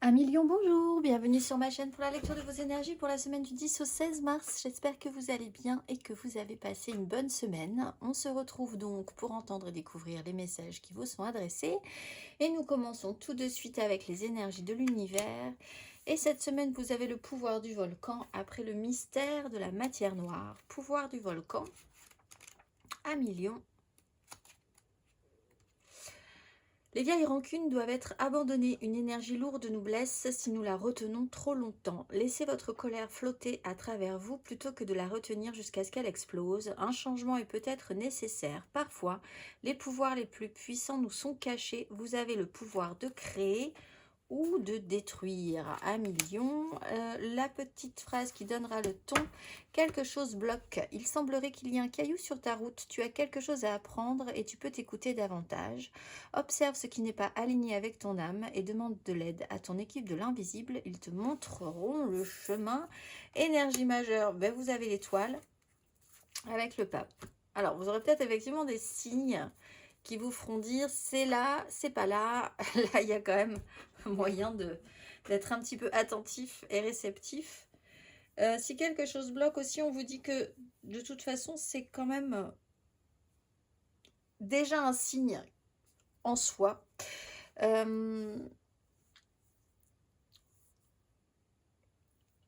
Un million, bonjour, bienvenue sur ma chaîne pour la lecture de vos énergies pour la semaine du 10 au 16 mars. J'espère que vous allez bien et que vous avez passé une bonne semaine. On se retrouve donc pour entendre et découvrir les messages qui vous sont adressés. Et nous commençons tout de suite avec les énergies de l'univers. Et cette semaine, vous avez le pouvoir du volcan après le mystère de la matière noire. Pouvoir du volcan, 1 million. Les vieilles rancunes doivent être abandonnées. Une énergie lourde nous blesse si nous la retenons trop longtemps. Laissez votre colère flotter à travers vous plutôt que de la retenir jusqu'à ce qu'elle explose. Un changement est peut-être nécessaire. Parfois, les pouvoirs les plus puissants nous sont cachés. Vous avez le pouvoir de créer ou de détruire. 1 million. La petite phrase qui donnera le ton. Quelque chose bloque. Il semblerait qu'il y ait un caillou sur ta route. Tu as quelque chose à apprendre et tu peux t'écouter davantage. Observe ce qui n'est pas aligné avec ton âme et demande de l'aide à ton équipe de l'invisible. Ils te montreront le chemin. Énergie majeure, ben vous avez l'étoile avec le pape. Alors, vous aurez peut-être effectivement des signes qui vous feront dire c'est là, c'est pas là. Là, il y a quand même moyen d'être un petit peu attentif et réceptif. Si quelque chose bloque aussi, on vous dit que de toute façon, c'est quand même déjà un signe en soi.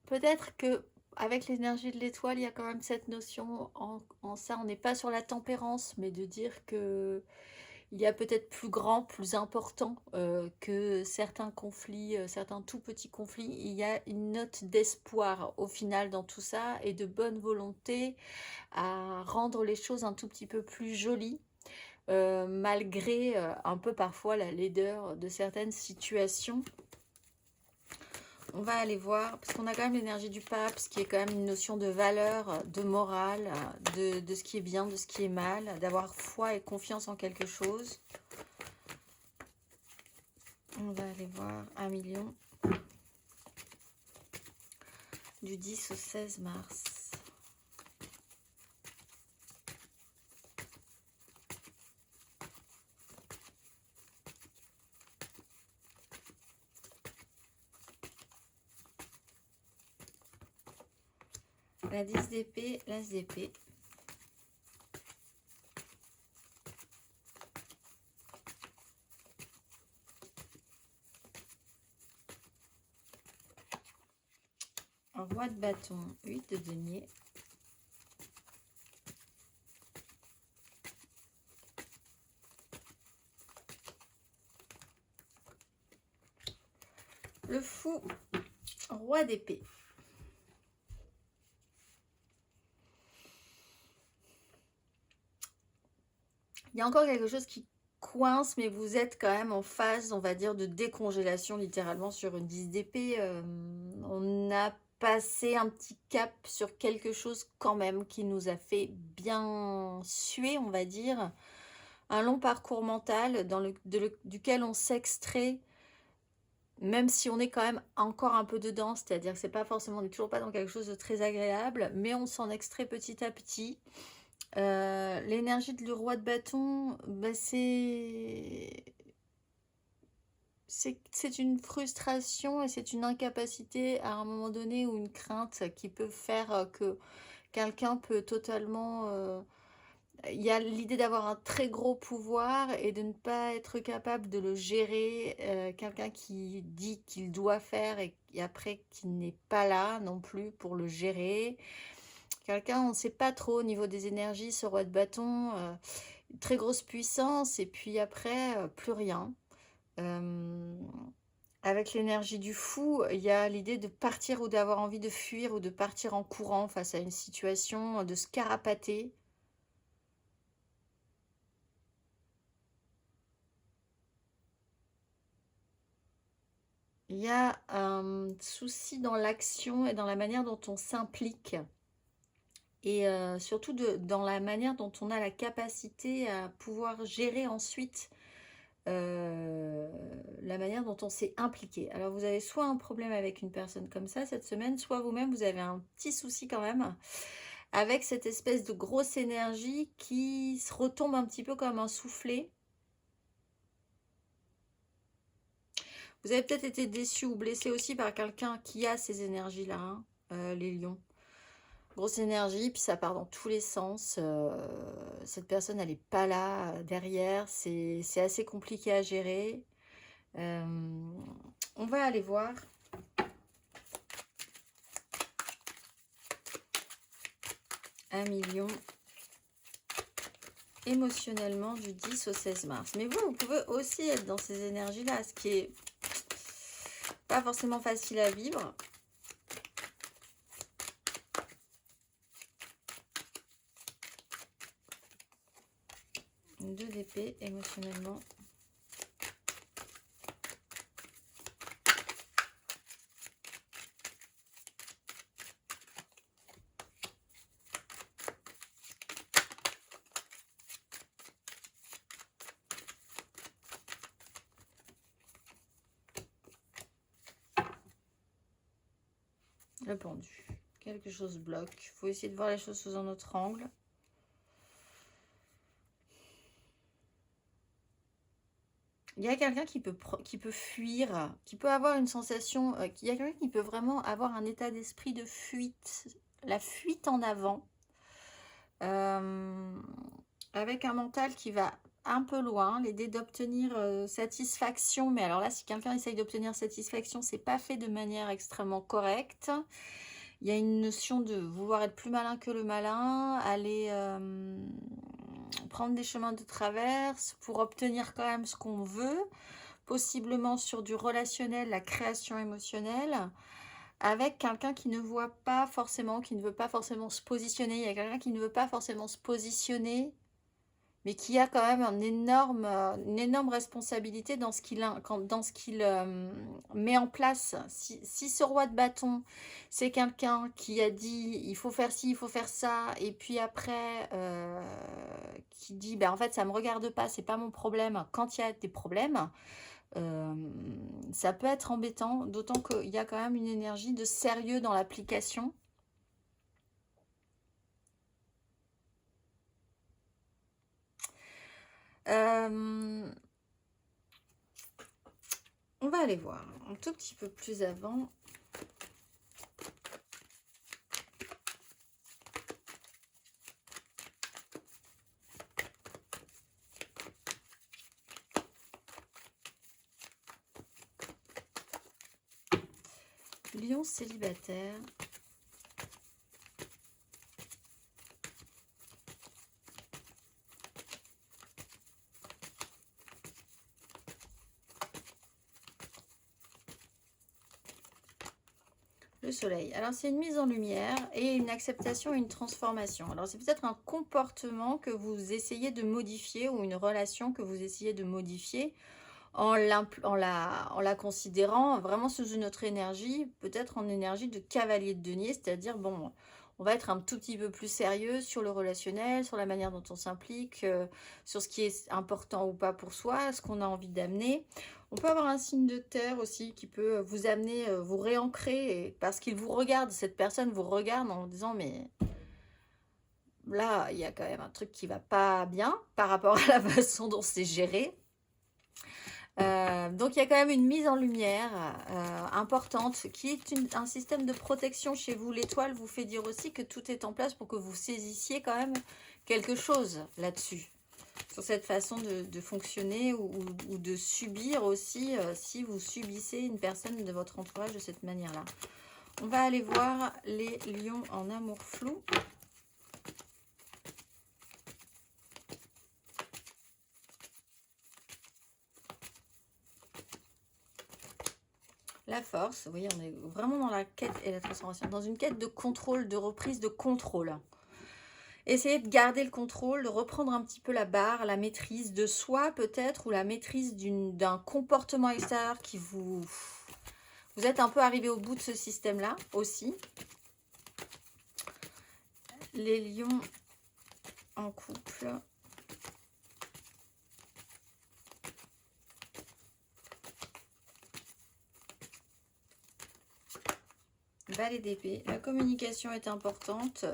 Peut-être que avec l'énergie de l'étoile, il y a quand même cette notion en ça. On n'est pas sur la tempérance, mais de dire que il y a peut-être plus grand, plus important que certains conflits, certains tout petits conflits. Il y a une note d'espoir au final dans tout ça et de bonne volonté à rendre les choses un tout petit peu plus jolies, malgré un peu parfois la laideur de certaines situations. On va aller voir, parce qu'on a quand même l'énergie du pape, ce qui est quand même une notion de valeur, de morale, de ce qui est bien, de ce qui est mal, d'avoir foi et confiance en quelque chose. On va aller voir 1 million du 10 au 16 mars. La 10 d'épée, l'as d'épée. Roi de bâton, 8 de denier. Le fou, roi d'épée. Il y a encore quelque chose qui coince, mais vous êtes quand même en phase, on va dire, de décongélation, littéralement, sur une 10 d'épée. On a passé un petit cap sur quelque chose quand même qui nous a fait bien suer, on va dire. Un long parcours mental duquel on s'extrait, même si on est quand même encore un peu dedans, c'est-à-dire que c'est pas forcément, on n'est toujours pas dans quelque chose de très agréable, mais on s'en extrait petit à petit. L'énergie du roi de bâton, bah c'est une frustration et c'est une incapacité à un moment donné ou une crainte qui peut faire que quelqu'un peut totalement... il y a l'idée d'avoir un très gros pouvoir et de ne pas être capable de le gérer. Quelqu'un qui dit qu'il doit faire et après qui n'est pas là non plus pour le gérer. Quelqu'un, on ne sait pas trop au niveau des énergies, ce roi de bâton, très grosse puissance et puis après, plus rien. Avec l'énergie du fou, il y a l'idée de partir ou d'avoir envie de fuir ou de partir en courant face à une situation, de se carapater. Il y a un souci dans l'action et dans la manière dont on s'implique. Et surtout dans la manière dont on a la capacité à pouvoir gérer ensuite la manière dont on s'est impliqué. Alors vous avez soit un problème avec une personne comme ça cette semaine, soit vous-même vous avez un petit souci quand même avec cette espèce de grosse énergie qui se retombe un petit peu comme un soufflet. Vous avez peut-être été déçu ou blessé aussi par quelqu'un qui a ces énergies-là, hein, les lions. Grosse énergie, puis ça part dans tous les sens. Cette personne, elle n'est pas là derrière. C'est assez compliqué à gérer. On va aller voir. Un million émotionnellement du 10 au 16 mars. Mais vous pouvez aussi être dans ces énergies-là, ce qui est pas forcément facile à vivre. Deux d'épée émotionnellement. Le pendu. Quelque chose bloque. Il faut essayer de voir les choses sous un autre angle. Il y a quelqu'un qui peut fuir, qui peut avoir une sensation, il y a quelqu'un qui peut vraiment avoir un état d'esprit de fuite, la fuite en avant, avec un mental qui va un peu loin, l'idée d'obtenir satisfaction, mais alors là, si quelqu'un essaye d'obtenir satisfaction, c'est pas fait de manière extrêmement correcte. Il y a une notion de vouloir être plus malin que le malin, aller prendre des chemins de traverse pour obtenir quand même ce qu'on veut, possiblement sur du relationnel, la création émotionnelle, avec quelqu'un qui ne voit pas forcément, qui ne veut pas forcément se positionner. Il y a quelqu'un qui ne veut pas forcément se positionner, mais qui a quand même une énorme responsabilité dans ce qu'il met en place. Si ce roi de bâton, c'est quelqu'un qui a dit il faut faire ci, il faut faire ça, et puis après qui dit ben, en fait ça ne me regarde pas, c'est pas mon problème quand il y a des problèmes, ça peut être embêtant, d'autant qu'il y a quand même une énergie de sérieux dans l'application. On va aller voir un tout petit peu plus avant. Lion célibataire. Le soleil. Alors, c'est une mise en lumière et une acceptation et une transformation. Alors, c'est peut-être un comportement que vous essayez de modifier ou une relation que vous essayez de modifier en la considérant vraiment sous une autre énergie, peut-être en énergie de cavalier de denier, c'est-à-dire, bon, on va être un tout petit peu plus sérieux sur le relationnel, sur la manière dont on s'implique, sur ce qui est important ou pas pour soi, ce qu'on a envie d'amener. On peut avoir un signe de terre aussi qui peut vous amener, vous réancrer, parce qu'il vous regarde, cette personne vous regarde en disant, mais là, il y a quand même un truc qui va pas bien par rapport à la façon dont c'est géré. Donc il y a quand même une mise en lumière importante qui est un système de protection chez vous. L'étoile vous fait dire aussi que tout est en place pour que vous saisissiez quand même quelque chose là-dessus, sur cette façon de fonctionner ou de subir aussi, si vous subissez une personne de votre entourage de cette manière-là. On va aller voir les lions en amour flou. La force, vous voyez, on est vraiment dans la quête et la transformation, dans une quête de contrôle, de reprise de contrôle. Essayez de garder le contrôle, de reprendre un petit peu la barre, la maîtrise de soi peut-être, ou la maîtrise d'un comportement extérieur qui vous... Vous êtes un peu arrivé au bout de ce système-là aussi. Les lions en couple. Valet d'épée. La communication est importante.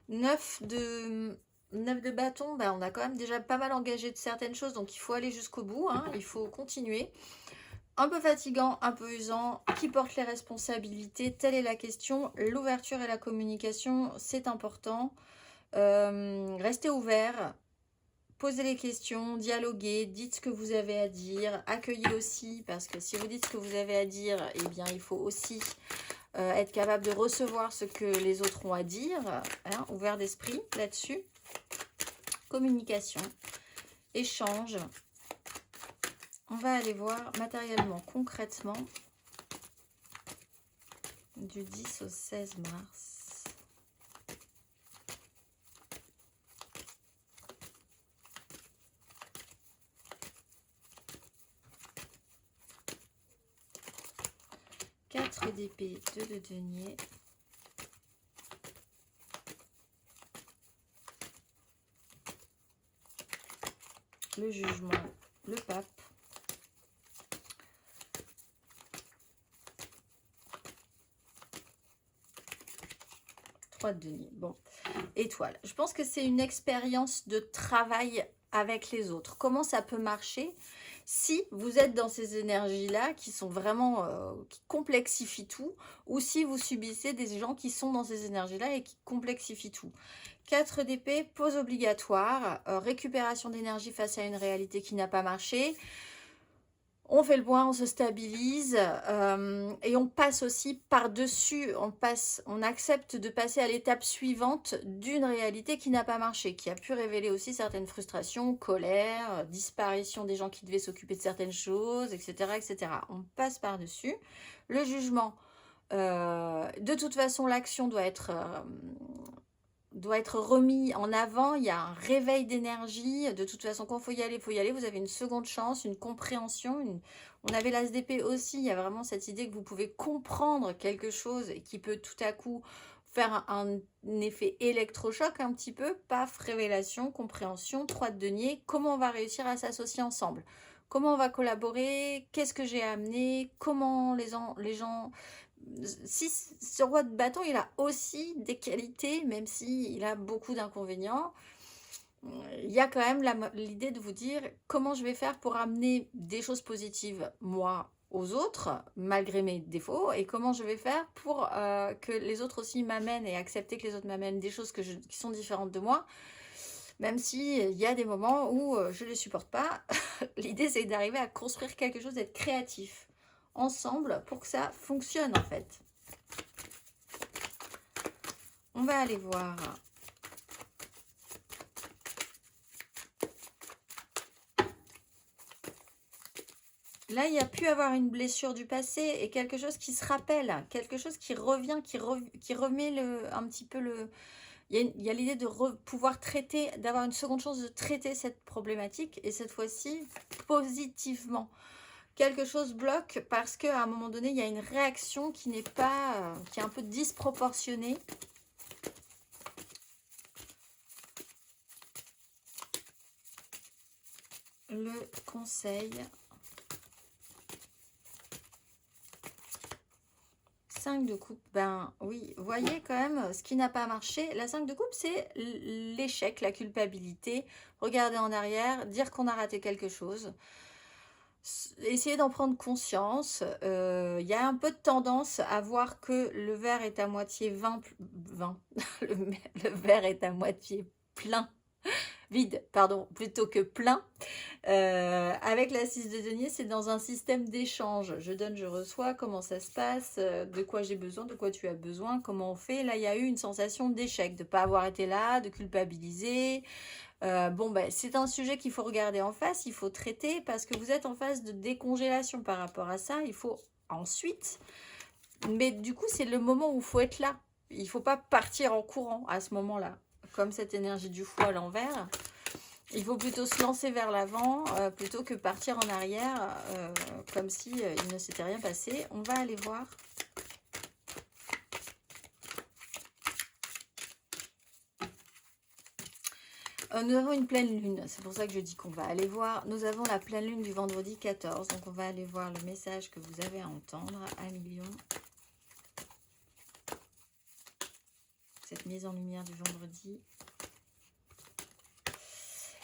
9 de bâton, ben on a quand même déjà pas mal engagé de certaines choses, donc il faut aller jusqu'au bout, hein, il faut continuer. un peu fatigant, un peu usant. Qui porte les responsabilités? Telle est la question. L'ouverture et la communication, c'est important. Restez ouverts. Posez les questions, dialoguez, dites ce que vous avez à dire, accueillez aussi, parce que si vous dites ce que vous avez à dire, eh bien il faut aussi être capable de recevoir ce que les autres ont à dire, hein, ouvert d'esprit là-dessus. Communication, échange. On va aller voir matériellement, concrètement, du 10 au 16 mars. Quatre d'épée, 2 de denier. Le jugement, le pape. Trois de denier. Bon, étoile. Je pense que c'est une expérience de travail avec les autres. Comment ça peut marcher si vous êtes dans ces énergies-là qui sont vraiment, qui complexifient tout, ou si vous subissez des gens qui sont dans ces énergies-là et qui complexifient tout. 4 d'épée, pause obligatoire, récupération d'énergie face à une réalité qui n'a pas marché. On fait le point, on se stabilise et on passe aussi par-dessus, on accepte de passer à l'étape suivante d'une réalité qui n'a pas marché, qui a pu révéler aussi certaines frustrations, colère, disparition des gens qui devaient s'occuper de certaines choses, etc. etc. On passe par-dessus. Le jugement, de toute façon, l'action doit être remis en avant, il y a un réveil d'énergie, de toute façon quand il faut y aller, vous avez une seconde chance, une compréhension, on avait l'as d'épée aussi, il y a vraiment cette idée que vous pouvez comprendre quelque chose et qui peut tout à coup faire un effet électrochoc un petit peu, paf, révélation, compréhension, 3 de denier, comment on va réussir à s'associer ensemble, comment on va collaborer, qu'est-ce que j'ai à amener, comment les gens si ce roi de bâton, il a aussi des qualités, même s'il a beaucoup d'inconvénients, il y a quand même l'idée de vous dire comment je vais faire pour amener des choses positives, moi, aux autres, malgré mes défauts, et comment je vais faire pour que les autres aussi m'amènent et accepter que les autres m'amènent des choses qui sont différentes de moi, même s'il y a des moments où je ne les supporte pas. L'idée, c'est d'arriver à construire quelque chose, d'être créatif ensemble pour que ça fonctionne en fait. On va aller voir. Là, il y a pu avoir une blessure du passé et quelque chose qui se rappelle, quelque chose qui revient, qui remet un petit peu le... Il y a l'idée de pouvoir traiter, d'avoir une seconde chance de traiter cette problématique et cette fois-ci positivement. Quelque chose bloque parce qu'à un moment donné, il y a une réaction qui n'est pas, qui est un peu disproportionnée. Le conseil. 5 de coupe, ben oui, voyez quand même ce qui n'a pas marché. La 5 de coupe, c'est l'échec, la culpabilité. Regarder en arrière, dire qu'on a raté quelque chose. Essayer d'en prendre conscience. Il y a un peu de tendance à voir que le verre est à moitié le verre est à moitié plein. Vide, pardon, plutôt que plein. Avec la 6 de denier, c'est dans un système d'échange. Je donne, je reçois, comment ça se passe, de quoi j'ai besoin, de quoi tu as besoin, comment on fait. Là, il y a eu une sensation d'échec, de ne pas avoir été là, de culpabiliser. Bon, ben, c'est un sujet qu'il faut regarder en face, il faut traiter parce que vous êtes en phase de décongélation par rapport à ça. Il faut ensuite... Mais du coup, c'est le moment où il faut être là. Il ne faut pas partir en courant à ce moment-là. Comme cette énergie du fou à l'envers. Il faut plutôt se lancer vers l'avant plutôt que partir en arrière comme si il ne s'était rien passé. On va aller voir. Nous avons une pleine lune, c'est pour ça que je dis qu'on va aller voir. Nous avons la pleine lune du vendredi 14, donc on va aller voir le message que vous avez à entendre à million. Cette mise en lumière du vendredi.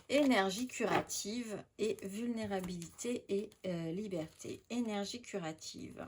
Énergie curative et vulnérabilité et liberté. Énergie curative.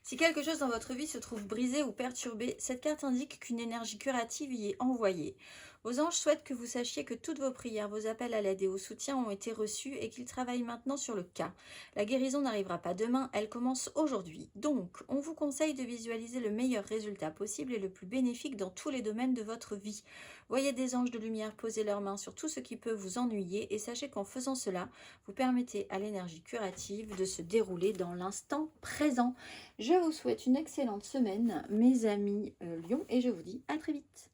Si quelque chose dans votre vie se trouve brisé ou perturbé, cette carte indique qu'une énergie curative y est envoyée. Vos anges souhaitent que vous sachiez que toutes vos prières, vos appels à l'aide et au soutien ont été reçus et qu'ils travaillent maintenant sur le cas. La guérison n'arrivera pas demain, elle commence aujourd'hui. Donc, on vous conseille de visualiser le meilleur résultat possible et le plus bénéfique dans tous les domaines de votre vie. Voyez des anges de lumière poser leurs mains sur tout ce qui peut vous ennuyer et sachez qu'en faisant cela, vous permettez à l'énergie curative de se dérouler dans l'instant présent. Je vous souhaite une excellente semaine, mes amis Lion, et je vous dis à très vite.